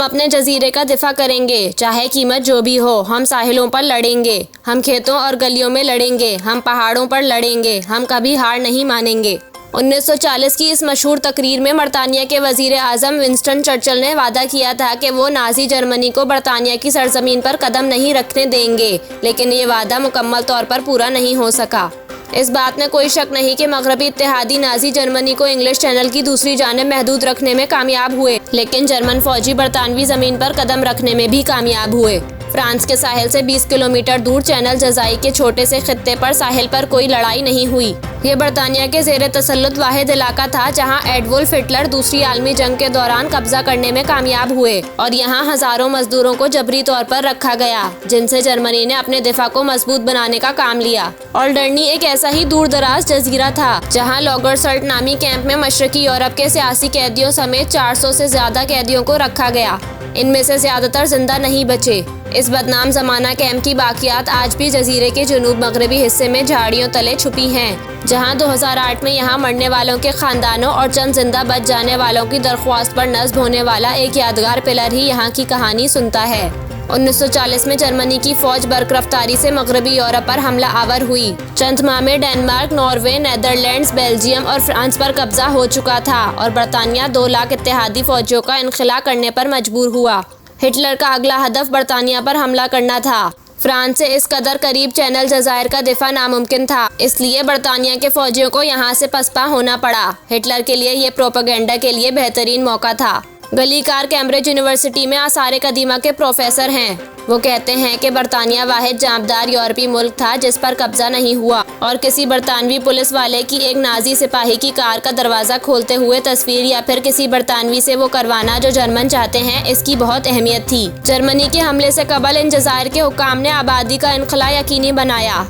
हम अपने जजीरे का दिफा करेंगे, चाहे कीमत जो भी हो। हम साहिलों पर लड़ेंगे, हम खेतों और गलियों में लड़ेंगे, हम पहाड़ों पर लड़ेंगे, हम कभी हार नहीं मानेंगे। 1940 की इस मशहूर तकरीर में बरतानिया के वजीर आज़म विंस्टन चर्चिल ने वादा किया था कि वो नाजी जर्मनी को बरतानिया की सरजमीन पर कदम नहीं रखने देंगे, लेकिन ये वादा मुकम्मल तौर पर पूरा नहीं हो सका। इस बात में कोई शक नहीं कि मगरबी इत्तेहादी नाजी जर्मनी को इंग्लिश चैनल की दूसरी जानिब महदूद रखने में कामयाब हुए, लेकिन जर्मन फौजी बरतानवी ज़मीन पर कदम रखने में भी कामयाब हुए। फ्रांस के साहिल से 20 किलोमीटर दूर चैनल जज़ाई के छोटे से खित्ते पर साहिल पर कोई लड़ाई नहीं हुई। ये बरतानिया के ज़ेरे तसल्लुत वाहिद इलाका था जहां एडवुल्फ हिटलर दूसरी आलमी जंग के दौरान कब्जा करने में कामयाब हुए और यहां हजारों मजदूरों को जबरी तौर पर रखा गया, जिनसे जर्मनी ने अपने दिफा को मजबूत बनाने का काम लिया। ऑल्डर्नी एक ऐसा ही दूर दराज जजीरा था जहाँ लॉगरसल्ट नामी कैंप में मशरकी यूरोप के सियासी कैदियों समेत 400 से ज्यादा कैदियों को रखा गया। इनमें से ज्यादातर जिंदा नहीं बचे। इस बदनाम जमाना कैंप की बाकियात आज भी जजीरे के जुनूब मगरबी हिस्से में झाड़ियों तले छुपी हैं, जहां 2008 में यहां मरने वालों के खानदानों और चंद जिंदा बच जाने वालों की दरख्वास्त पर नस्ब होने वाला एक यादगार पिलर ही यहां की कहानी सुनता है। 1940 में जर्मनी की फौज बरकरफ्तारी से मगरबी यूरोप पर हमला आवर हुई। चंद माह में डेनमार्क, नॉर्वे, नेदरलैंड्स, बेल्जियम और फ्रांस पर कब्जा हो चुका था और बरतानिया 2 लाख इत्तेहादी फौजियों का इनखला करने पर मजबूर हुआ। हिटलर का अगला हदफ बरतानिया पर हमला करना था। फ्रांस से इस कदर करीब चैनल जज़ायर का दिफा नामुमकिन था, इसलिए बरतानिया के फौजियों को यहाँ से पसपा होना पड़ा। हिटलर के लिए ये प्रोपेगेंडा के लिए बेहतरीन मौका था। गलीकार कैम्ब्रिज यूनिवर्सिटी में आसार कदीमा के प्रोफेसर हैं। वो कहते हैं कि बरतानिया वाहिद जांबदार यूरोपी मुल्क था जिस पर कब्जा नहीं हुआ और किसी बरतानवी पुलिस वाले की एक नाजी सिपाही की कार का दरवाज़ा खोलते हुए तस्वीर या फिर किसी बरतानवी से वो करवाना जो जर्मन चाहते हैं, इसकी बहुत अहमियत थी। जर्मनी के हमले से कबल इन जज़ायर के हुक्काम ने आबादी का इनखला यकीनी बनाया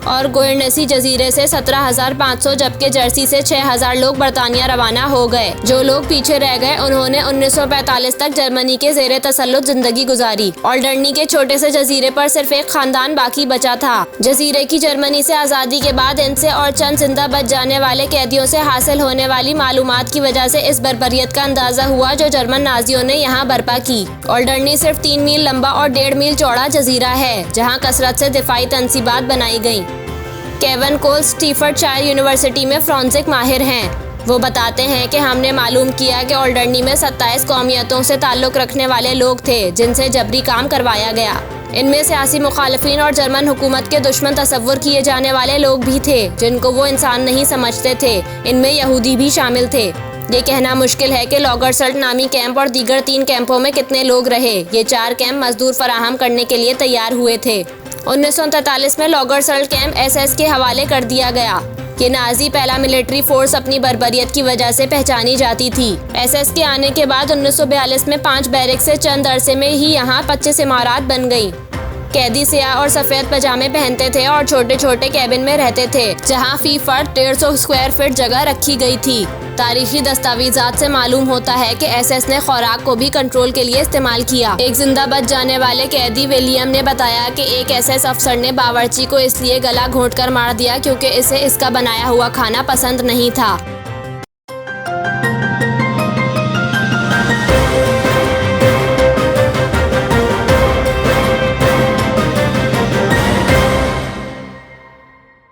और गोयरनसी जजीरे से 17,500 जबकि जर्सी से 6,000 लोग बरतानिया रवाना हो गए। जो लोग पीछे रह गए उन्होंने 1945 तक जर्मनी के ज़ेरे तसल्लुत जिंदगी गुजारी। ऑल्डर्नी के छोटे से जजीरे पर सिर्फ एक खानदान बाकी बचा था। जजीरे की जर्मनी से आज़ादी के बाद इनसे और चंद जिंदा बच जाने वाले कैदियों से हासिल होने वाली मालूमात की वजह से इस बर्बरियत का अंदाजा हुआ जो जर्मन नाजियों ने यहाँ बर्पा की। ऑल्डर्नी सिर्फ 3 मील लंबा और 1.5 मील चौड़ा जजीरा है जहाँ कसरत से दिफाई तनसीबात बनाई गई। केवन कोल स्टीफर्डशायर यूनिवर्सिटी में फ्रांसिक माहिर हैं। वो बताते हैं कि हमने मालूम किया कि ऑल्डर्नी में 27 कौमियतों से ताल्लुक़ रखने वाले लोग थे जिनसे जबरी काम करवाया गया। इनमें सियासी मुखालिफिन और जर्मन हुकूमत के दुश्मन तस्वुर किए जाने वाले लोग भी थे जिनको वो इंसान नहीं समझते थे। इनमें यहूदी भी शामिल थे। ये कहना मुश्किल है कि लॉगरसल्ट नामी कैंप और दीगर 3 कैंपों में कितने लोग रहे। ये 4 कैंप मजदूर फराहम करने के लिए तैयार हुए थे। 1943 में लॉगरसल्ट कैंप SS के हवाले कर दिया गया। ये नाजी पहला मिलिट्री फोर्स अपनी बर्बरियत की वजह से पहचानी जाती थी। SS के आने के बाद 1942 में 5 बैरक से चंद अरसे में ही यहाँ 25 इमारत बन गई। कैदी सियाह और सफ़ेद पजामे पहनते थे और छोटे छोटे कैबिन में रहते थे जहाँ फी फर्द 150 स्क्वायर फीट जगह रखी गई थी। तारीखी दस्तावेजात से मालूम होता है कि SS ने खुराक को भी कंट्रोल के लिए इस्तेमाल किया। एक जिंदा बच जाने वाले कैदी विलियम ने बताया कि एक SS अफसर ने बावर्ची को इसलिए गला घोंट कर मार दिया क्योंकि इसे इसका बनाया हुआ खाना पसंद नहीं था।